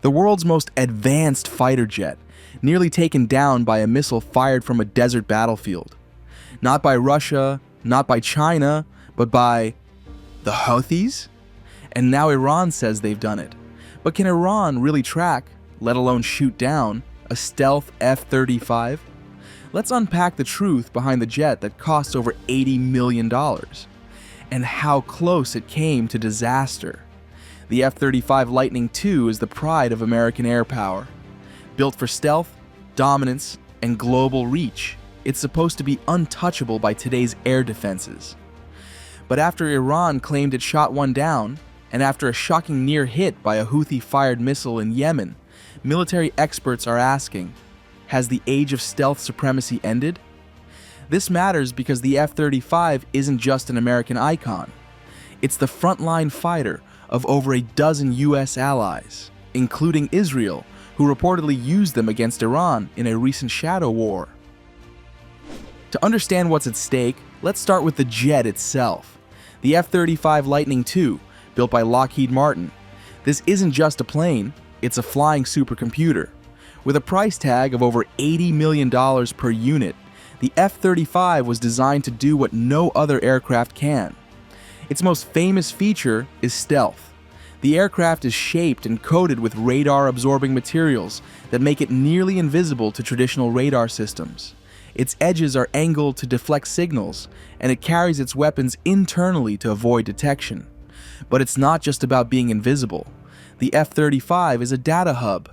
the world's most advanced fighter jet, nearly taken down by a missile fired from a desert battlefield. Not by Russia, not by China, but by the Houthis? And now Iran says they've done it. But can Iran really track, let alone shoot down, a stealth F-35? Let's unpack the truth behind the jet that costs over $80 million, and how close it came to disaster. The F-35 Lightning II is the pride of American air power. Built for stealth, dominance, and global reach, it's supposed to be untouchable by today's air defenses. But after Iran claimed it shot one down, and after a shocking near hit by a Houthi-fired missile in Yemen, military experts are asking, has the age of stealth supremacy ended? This matters because the F-35 isn't just an American icon. It's the frontline fighter of over a dozen US allies, including Israel, who reportedly used them against Iran in a recent shadow war. To understand what's at stake, let's start with the jet itself. The F-35 Lightning II, built by Lockheed Martin. This isn't just a plane, it's a flying supercomputer. With a price tag of over $80 million per unit, the F-35 was designed to do what no other aircraft can. Its most famous feature is stealth. The aircraft is shaped and coated with radar-absorbing materials that make it nearly invisible to traditional radar systems. Its edges are angled to deflect signals, and it carries its weapons internally to avoid detection. But it's not just about being invisible. The F-35 is a data hub.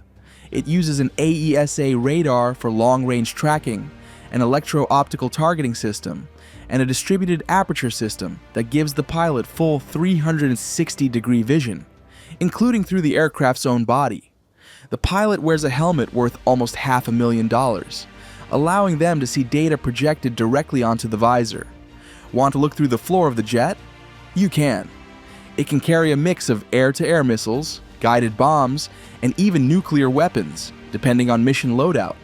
It uses an AESA radar for long-range tracking, an electro-optical targeting system, and a distributed aperture system that gives the pilot full 360-degree vision, including through the aircraft's own body. The pilot wears a helmet worth almost $500,000, allowing them to see data projected directly onto the visor. Want to look through the floor of the jet? You can. It can carry a mix of air-to-air missiles, guided bombs, and even nuclear weapons, depending on mission loadout.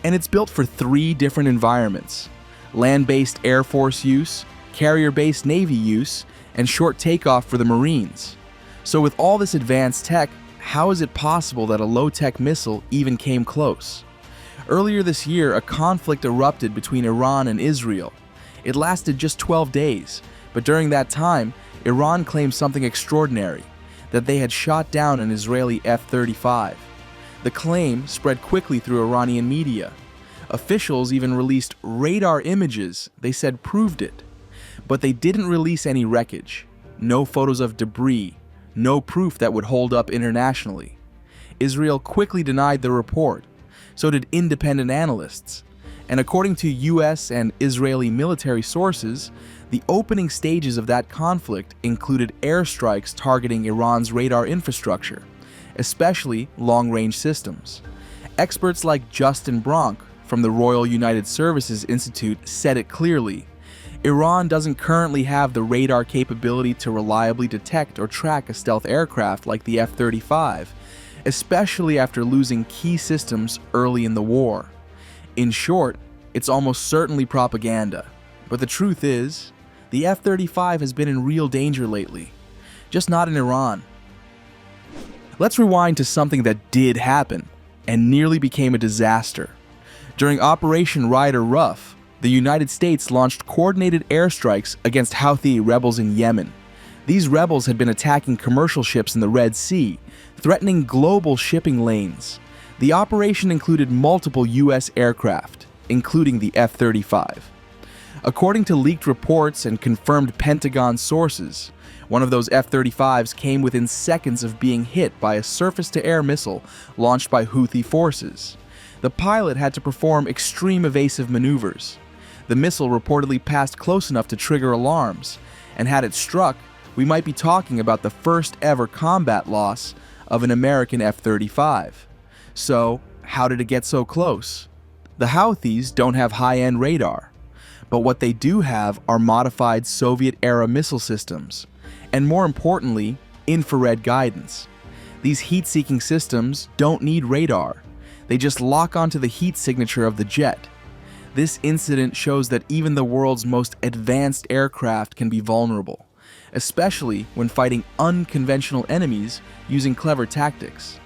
And it's built for 3 different environments: land-based Air Force use, carrier-based Navy use, and short takeoff for the Marines. So with all this advanced tech, how is it possible that a low-tech missile even came close? Earlier this year, a conflict erupted between Iran and Israel. It lasted just 12 days, but during that time, Iran claimed something extraordinary, that they had shot down an Israeli F-35. The claim spread quickly through Iranian media. Officials even released radar images they said proved it. But they didn't release any wreckage, no photos of debris, no proof that would hold up internationally. Israel quickly denied the report. So did independent analysts. And according to US and Israeli military sources, the opening stages of that conflict included airstrikes targeting Iran's radar infrastructure, especially long-range systems. Experts like Justin Bronk from the Royal United Services Institute said it clearly. Iran doesn't currently have the radar capability to reliably detect or track a stealth aircraft like the F-35, especially after losing key systems early in the war. In short, it's almost certainly propaganda. But the truth is, the F-35 has been in real danger lately, just not in Iran. Let's rewind to something that did happen and nearly became a disaster. During Operation Rider Rough, the United States launched coordinated airstrikes against Houthi rebels in Yemen. These rebels had been attacking commercial ships in the Red Sea, threatening global shipping lanes. The operation included multiple US aircraft, including the F-35. According to leaked reports and confirmed Pentagon sources, one of those F-35s came within seconds of being hit by a surface-to-air missile launched by Houthi forces. The pilot had to perform extreme evasive maneuvers. The missile reportedly passed close enough to trigger alarms, and had it struck, we might be talking about the first ever combat loss of an American F-35. So, how did it get so close? The Houthis don't have high-end radar, but what they do have are modified Soviet-era missile systems, and more importantly, infrared guidance. These heat-seeking systems don't need radar. They just lock onto the heat signature of the jet. This incident shows that even the world's most advanced aircraft can be vulnerable, especially when fighting unconventional enemies using clever tactics.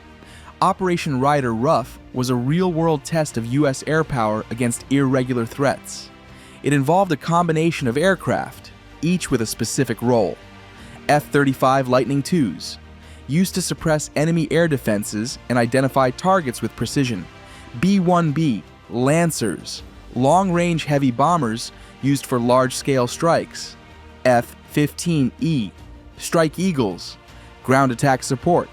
Operation Rider Rough was a real-world test of U.S. air power against irregular threats. It involved a combination of aircraft, each with a specific role. F-35 Lightning IIs, used to suppress enemy air defenses and identify targets with precision. B-1B Lancers, long-range heavy bombers used for large-scale strikes. F-15E Strike Eagles, ground attack support.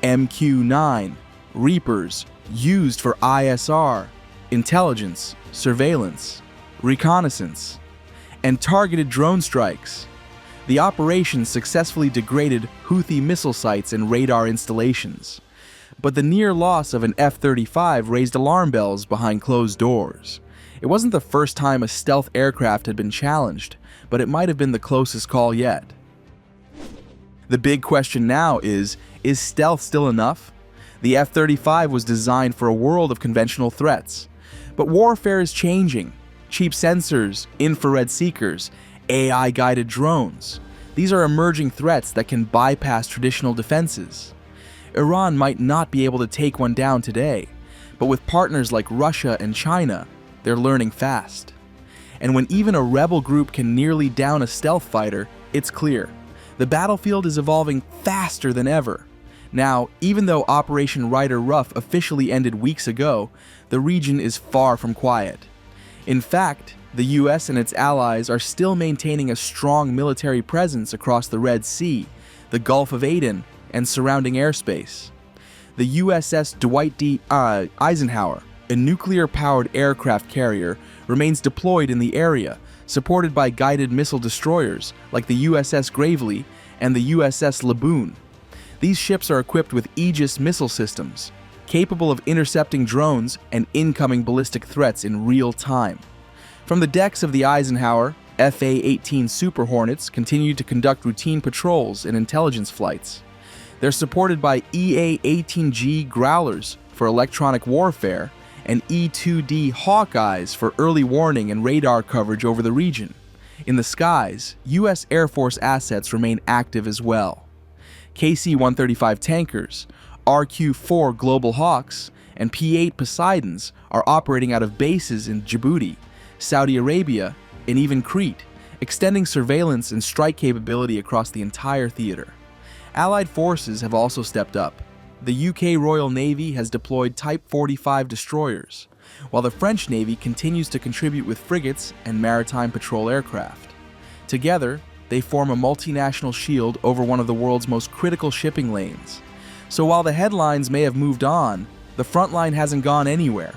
MQ-9 Reapers, used for ISR, intelligence, surveillance, reconnaissance, and targeted drone strikes. The operation successfully degraded Houthi missile sites and radar installations. But the near loss of an F-35 raised alarm bells behind closed doors. It wasn't the first time a stealth aircraft had been challenged, but it might have been the closest call yet. The big question now is stealth still enough? The F-35 was designed for a world of conventional threats. But warfare is changing. Cheap sensors, infrared seekers, AI-guided drones. These are emerging threats that can bypass traditional defenses. Iran might not be able to take one down today, but with partners like Russia and China, they're learning fast. And when even a rebel group can nearly down a stealth fighter, it's clear. The battlefield is evolving faster than ever. Now, even though Operation Rider Rough officially ended weeks ago, the region is far from quiet. In fact, the US and its allies are still maintaining a strong military presence across the Red Sea, the Gulf of Aden, and surrounding airspace. The USS Dwight D. Eisenhower, a nuclear-powered aircraft carrier, remains deployed in the area, supported by guided missile destroyers like the USS Gravely and the USS Laboon. These ships are equipped with Aegis missile systems, capable of intercepting drones and incoming ballistic threats in real time. From the decks of the Eisenhower, FA-18 Super Hornets continue to conduct routine patrols and intelligence flights. They're supported by EA-18G Growlers for electronic warfare and E-2D Hawkeyes for early warning and radar coverage over the region. In the skies, U.S. Air Force assets remain active as well. KC-135 tankers, RQ-4 Global Hawks, and P-8 Poseidons are operating out of bases in Djibouti, Saudi Arabia, and even Crete, extending surveillance and strike capability across the entire theater. Allied forces have also stepped up. The UK Royal Navy has deployed Type 45 destroyers, while the French Navy continues to contribute with frigates and maritime patrol aircraft. Together, they form a multinational shield over one of the world's most critical shipping lanes. So while the headlines may have moved on, the front line hasn't gone anywhere.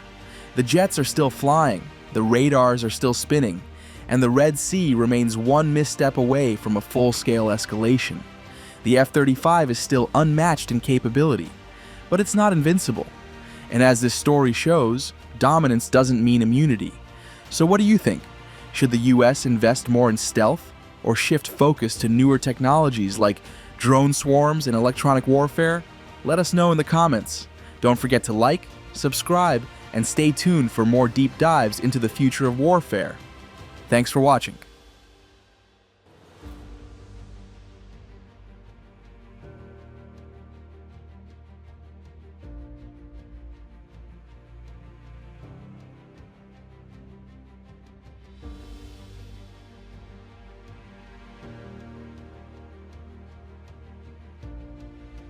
The jets are still flying, the radars are still spinning, and the Red Sea remains one misstep away from a full-scale escalation. The F-35 is still unmatched in capability, but it's not invincible. And as this story shows, dominance doesn't mean immunity. So what do you think? Should the US invest more in stealth, or shift focus to newer technologies like drone swarms and electronic warfare? Let us know in the comments. Don't forget to like, subscribe, and stay tuned for more deep dives into the future of warfare. Thanks for watching.